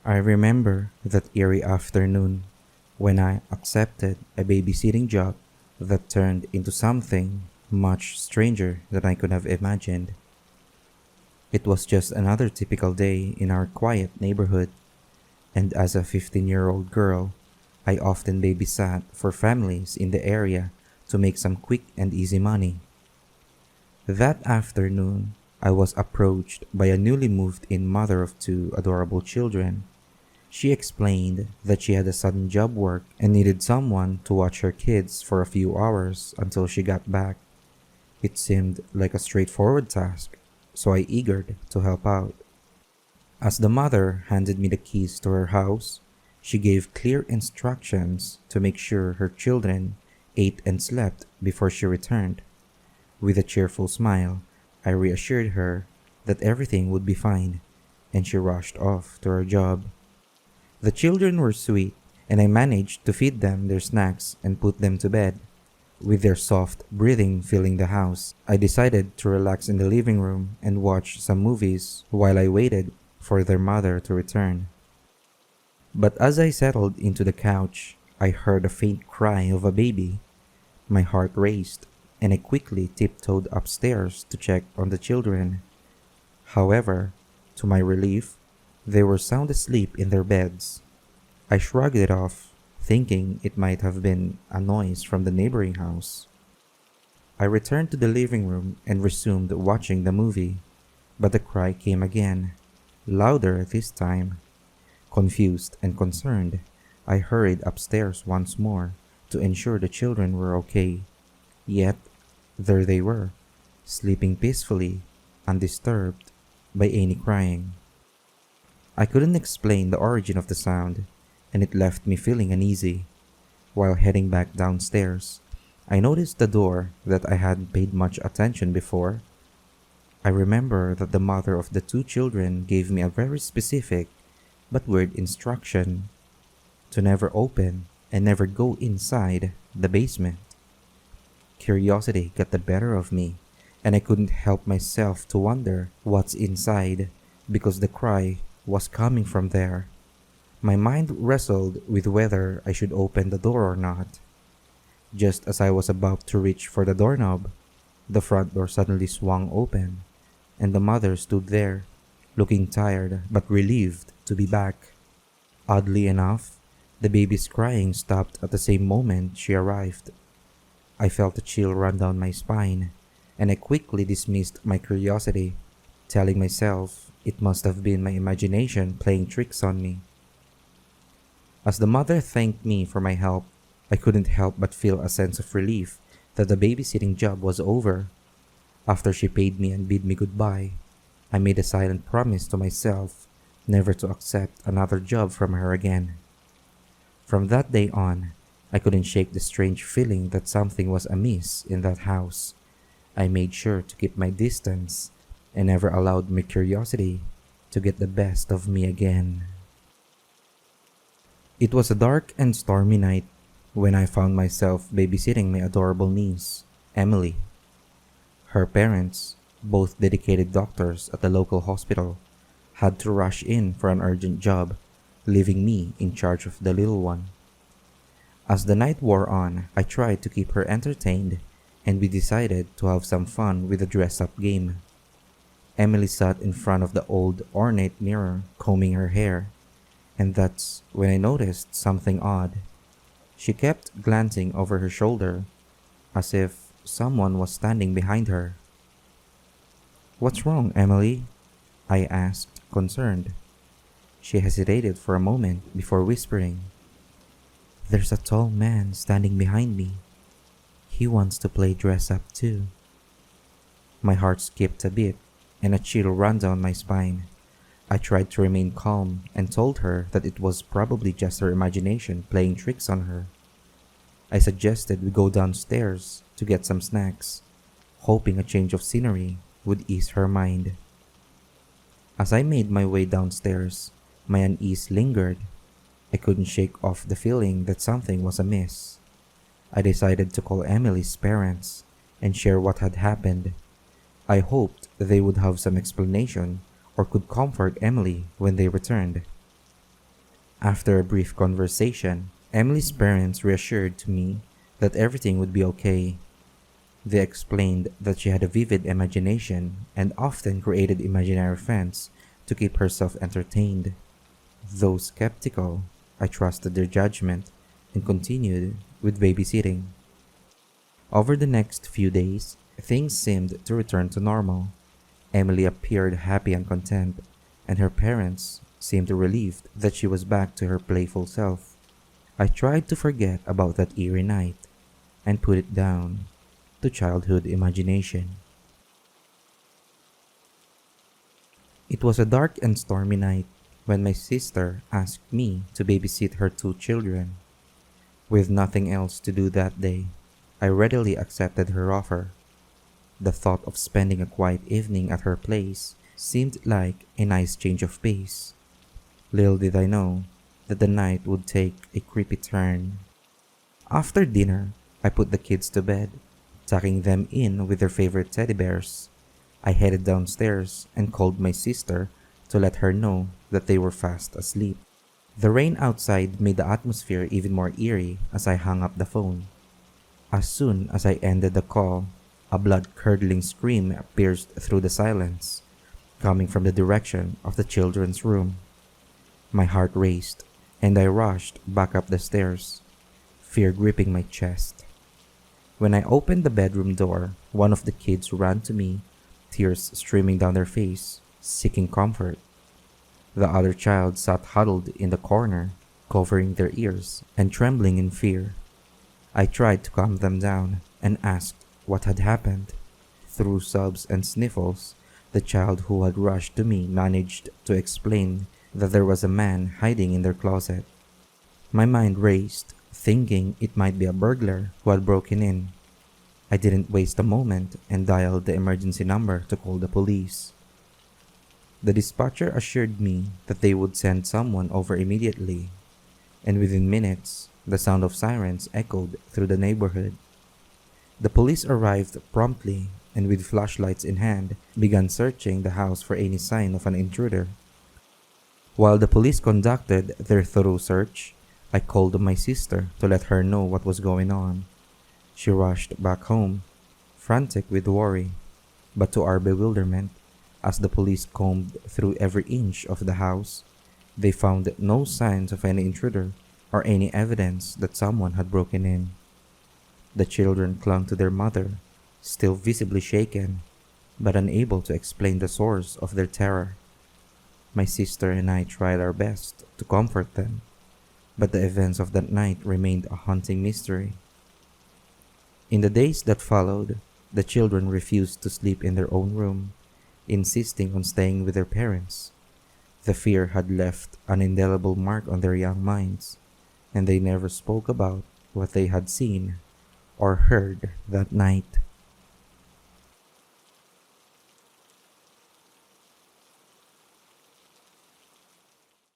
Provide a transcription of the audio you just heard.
I remember that eerie afternoon when I accepted a babysitting job that turned into something much stranger than I could have imagined. It was just another typical day in our quiet neighborhood, and as a 15-year-old girl, I often babysat for families in the area to make some quick and easy money. That afternoon, I was approached by a newly moved in mother of two adorable children. She explained that she had a sudden job work and needed someone to watch her kids for a few hours until she got back. It seemed like a straightforward task, so I eagered to help out. As the mother handed me the keys to her house, she gave clear instructions to make sure her children ate and slept before she returned. With a cheerful smile, I reassured her that everything would be fine, and she rushed off to her job. The children were sweet, and I managed to feed them their snacks and put them to bed. With their soft breathing filling the house, I decided to relax in the living room and watch some movies while I waited for their mother to return. But as I settled into the couch, I heard a faint cry of a baby. My heart raced, and I quickly tiptoed upstairs to check on the children. However, to my relief, they were sound asleep in their beds. I shrugged it off, thinking it might have been a noise from the neighboring house. I returned to the living room and resumed watching the movie, but the cry came again, louder this time. Confused and concerned, I hurried upstairs once more to ensure the children were okay. Yet, there they were, sleeping peacefully, undisturbed by any crying. I couldn't explain the origin of the sound, and it left me feeling uneasy. While heading back downstairs, I noticed the door that I hadn't paid much attention before. I remember that the mother of the two children gave me a very specific but weird instruction to never open and never go inside the basement. Curiosity got the better of me, and I couldn't help myself to wonder what's inside because the cry was coming from there. My mind wrestled with whether I should open the door or not. Just as I was about to reach for the doorknob, the front door suddenly swung open, and the mother stood there, looking tired but relieved to be back. Oddly enough, the baby's crying stopped at the same moment she arrived. I felt a chill run down my spine, and I quickly dismissed my curiosity, telling myself it must have been my imagination playing tricks on me. As the mother thanked me for my help, I couldn't help but feel a sense of relief that the babysitting job was over. After she paid me and bid me goodbye, I made a silent promise to myself never to accept another job from her again. From that day on, I couldn't shake the strange feeling that something was amiss in that house. I made sure to keep my distance and never allowed my curiosity to get the best of me again. It was a dark and stormy night when I found myself babysitting my adorable niece, Emily. Her parents, both dedicated doctors at the local hospital, had to rush in for an urgent job, leaving me in charge of the little one. As the night wore on, I tried to keep her entertained, and we decided to have some fun with a dress-up game. Emily sat in front of the old ornate mirror, combing her hair, and that's when I noticed something odd. She kept glancing over her shoulder, as if someone was standing behind her. "What's wrong, Emily?" I asked, concerned. She hesitated for a moment before whispering, "There's a tall man standing behind me. He wants to play dress up too." My heart skipped a bit, and a chill ran down my spine. I tried to remain calm and told her that it was probably just her imagination playing tricks on her. I suggested we go downstairs to get some snacks, hoping a change of scenery would ease her mind. As I made my way downstairs, my unease lingered. I couldn't shake off the feeling that something was amiss. I decided to call Emily's parents and share what had happened. I hoped they would have some explanation or could comfort Emily when they returned. After a brief conversation, Emily's parents reassured to me that everything would be okay. They explained that she had a vivid imagination and often created imaginary friends to keep herself entertained. Though skeptical, I trusted their judgment and continued with babysitting. Over the next few days, things seemed to return to normal. Emily appeared happy and content, and her parents seemed relieved that she was back to her playful self. I tried to forget about that eerie night and put it down to childhood imagination. It was a dark and stormy night when my sister asked me to babysit her two children. With nothing else to do that day, I readily accepted her offer. The thought of spending a quiet evening at her place seemed like a nice change of pace. Little did I know that the night would take a creepy turn. After dinner, I put the kids to bed, tucking them in with their favorite teddy bears. I headed downstairs and called my sister to let her know that they were fast asleep. The rain outside made the atmosphere even more eerie as I hung up the phone. As soon as I ended the call, a blood-curdling scream pierced through the silence, coming from the direction of the children's room. My heart raced, and I rushed back up the stairs, fear gripping my chest. When I opened the bedroom door, one of the kids ran to me, tears streaming down their face, seeking comfort. The other child sat huddled in the corner, covering their ears and trembling in fear. I tried to calm them down and asked what had happened. Through sobs and sniffles, the child who had rushed to me managed to explain that there was a man hiding in their closet. My mind raced, thinking it might be a burglar who had broken in. I didn't waste a moment and dialed the emergency number to call the police. The dispatcher assured me that they would send someone over immediately, and within minutes, the sound of sirens echoed through the neighborhood. The police arrived promptly and with flashlights in hand began searching the house for any sign of an intruder. While the police conducted their thorough search, I called my sister to let her know what was going on. She rushed back home, frantic with worry, but to our bewilderment, as the police combed through every inch of the house, they found no signs of any intruder or any evidence that someone had broken in. The children clung to their mother, still visibly shaken, but unable to explain the source of their terror. My sister and I tried our best to comfort them, but the events of that night remained a haunting mystery. In the days that followed, the children refused to sleep in their own room, insisting on staying with their parents. The fear had left an indelible mark on their young minds, and they never spoke about what they had seen or heard that night.